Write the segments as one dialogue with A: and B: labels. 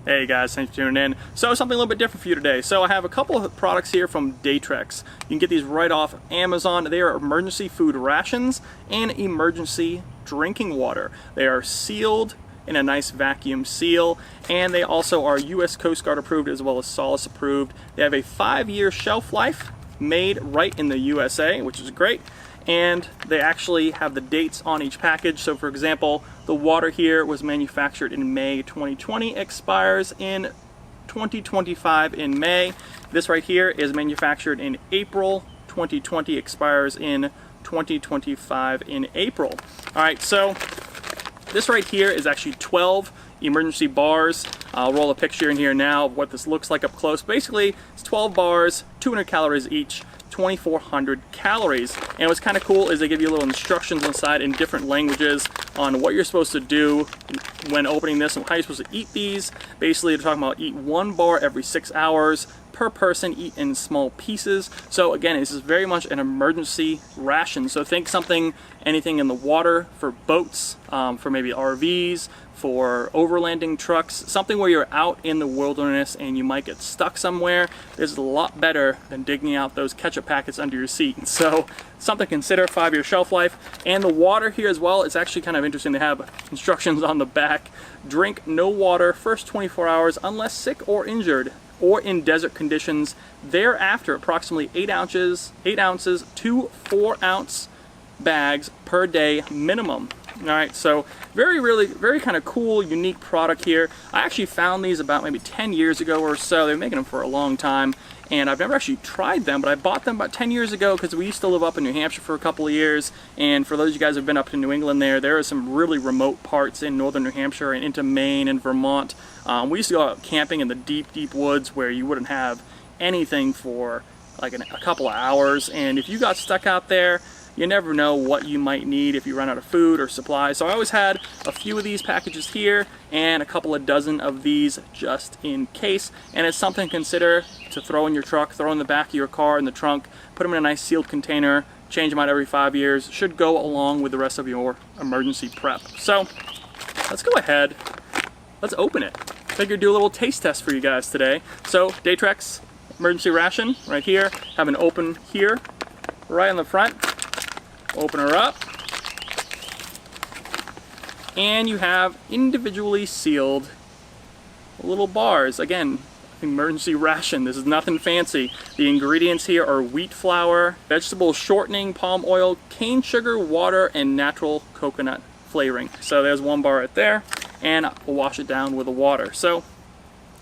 A: Hey guys, thanks for tuning in. So something a little bit different for you today. So I have a couple of products here from DATREX. You can get these right off Amazon. They are emergency food rations and emergency drinking water. They are sealed in a nice vacuum seal, and they also are US Coast Guard approved as well as Solace approved. They have a 5-year shelf life, made right in the USA, which is great. And they actually have the dates on each package. So for example, the water here was manufactured in May 2020, expires in 2025 in May. This right here is manufactured in April 2020, expires in 2025 in April. All right, so this right here is actually 12 emergency bars. I'll roll a picture in here now of what this looks like up close. Basically, it's 12 bars, 200 calories each, 2,400 calories. And what's kind of cool is they give you little instructions inside in different languages on what you're supposed to do when opening this and how you're supposed to eat these. Basically, they're talking about eat 1 bar every 6 hours per person, eat in small pieces. So again, this is very much an emergency ration. So think something, anything in the water for boats, for maybe RVs, for overlanding trucks, something where you're out in the wilderness and you might get stuck somewhere. This is a lot better than digging out those ketchup packets under your seat. So something to consider, 5-year shelf life. And the water here as well, it's actually kind of interesting. They have instructions on the back. Drink no water first 24 hours unless sick or injured, or in desert conditions. Thereafter, approximately 8 ounces to 4 ounce bags per day minimum. All right, so very kind of cool, unique product here. I actually found these about maybe 10 years ago or so. They've been making them for a long time, and I've never actually tried them, but I bought them about 10 years ago because we used to live up in New Hampshire for a couple of years. And for those of you guys who've been up to New England, there are some really remote parts in northern New Hampshire and into Maine and Vermont. We used to go out camping in the deep woods where you wouldn't have anything for like a couple of hours, and if you got stuck out there, you never know what you might need if you run out of food or supplies. So I always had a few of these packages here and a couple of dozen of these just in case. And it's something to consider to throw in your truck, throw in the back of your car in the trunk, put them in a nice sealed container, change them out every 5 years. Should go along with the rest of your emergency prep. So let's go ahead, let's open it. Figured do a little taste test for you guys today. So DATREX emergency ration right here. Have an open here, right in the front. Open her up, and you have individually sealed little bars. Again, emergency ration. This is nothing fancy. The ingredients here are wheat flour, vegetable shortening, palm oil, cane sugar, water, and natural coconut flavoring. So there's 1 bar right there, and we'll wash it down with the water. So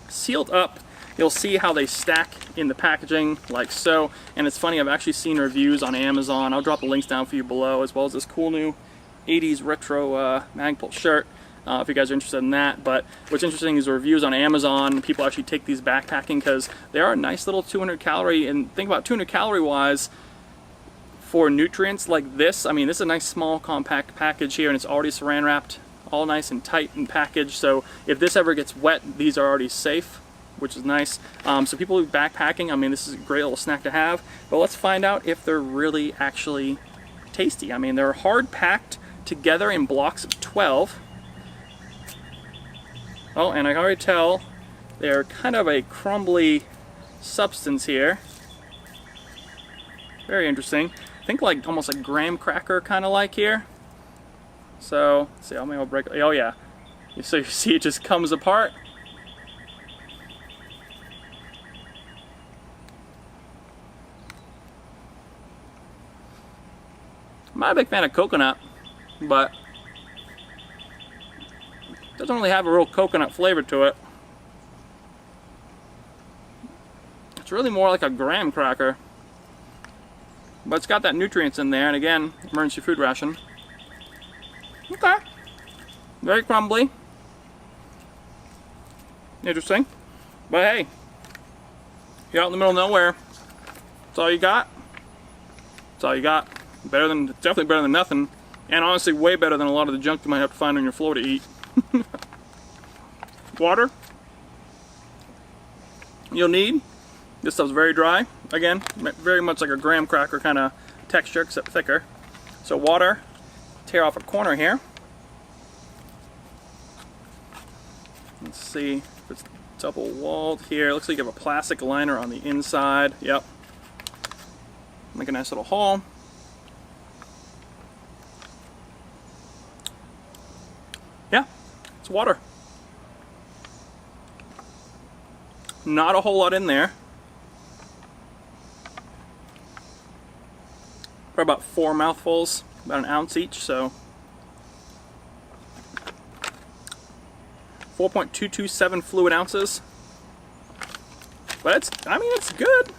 A: sealed up, you'll see how they stack in the packaging like so. And it's funny, I've actually seen reviews on Amazon. I'll drop the links down for you below, as well as this cool new 80s retro Magpul shirt if you guys are interested in that. But what's interesting is the reviews on Amazon. People actually take these backpacking because they are a nice little 200 calorie, and think about 200 calorie wise for nutrients like this. I mean, this is a nice small compact package here, and it's already saran wrapped, all nice and tight and packaged. So if this ever gets wet, these are already safe, which is nice. So people who backpacking, I mean, this is a great little snack to have. But let's find out if they're really actually tasty. I mean, they're hard packed together in blocks of 12. Oh, and I can already tell they're kind of a crumbly substance here. Very interesting. Think like almost like graham cracker kind of like here. So, let's see, I'll break it. Oh yeah. So you see it just comes apart. I'm not a big fan of coconut, but it doesn't really have a real coconut flavor to it. It's really more like a graham cracker, but it's got that nutrients in there, and again, emergency food ration. Okay, very crumbly, interesting, but hey, you're out in the middle of nowhere, that's all you got, that's all you got. Definitely better than nothing, and honestly way better than a lot of the junk you might have to find on your floor to eat. Water you'll need. This stuff's very dry. Again, very much like a graham cracker kind of texture, except thicker. So water, tear off a corner here. Let's see It's double walled here. Looks like you have a plastic liner on the inside. Yep. Make a nice little haul. Yeah, it's water. Not a whole lot in there. Probably about 4 mouthfuls, about an ounce each, so 4.227 fluid ounces. But it's, I mean, it's good.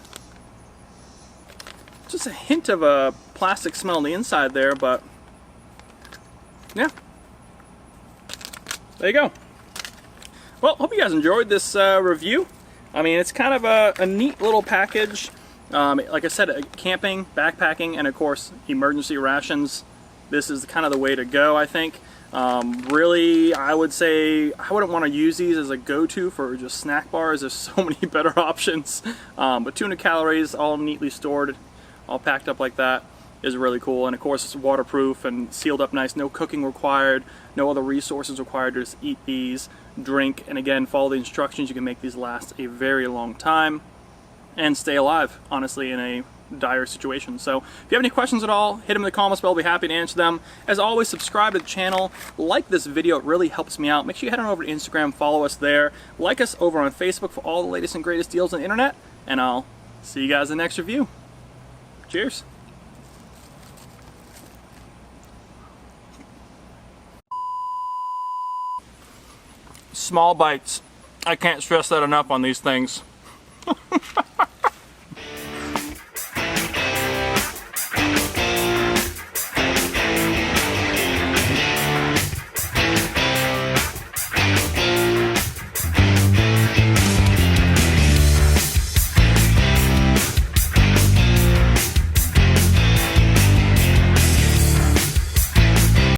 A: Just a hint of a plastic smell on the inside there, but yeah. There you go. Well, hope you guys enjoyed this review. I mean, it's kind of a neat little package. Like I said, camping, backpacking, and of course, emergency rations. This is kind of the way to go, I think. Really, I would say I wouldn't want to use these as a go-to for just snack bars. There's so many better options. But 200 calories, all neatly stored, all packed up like that, is really cool. And of course, it's waterproof and sealed up nice. No cooking required, no other resources required. Just eat these, drink, and again, follow the instructions. You can make these last a very long time and stay alive, honestly, in a dire situation. So if you have any questions at all, hit them in the comments below. I'll be happy to answer them. As always, subscribe to the channel, like this video, it really helps me out. Make sure you head on over to Instagram, follow us there, like us over on Facebook for all the latest and greatest deals on the internet, and I'll see you guys in the next review. Cheers. Small bites. I can't stress that enough on these things.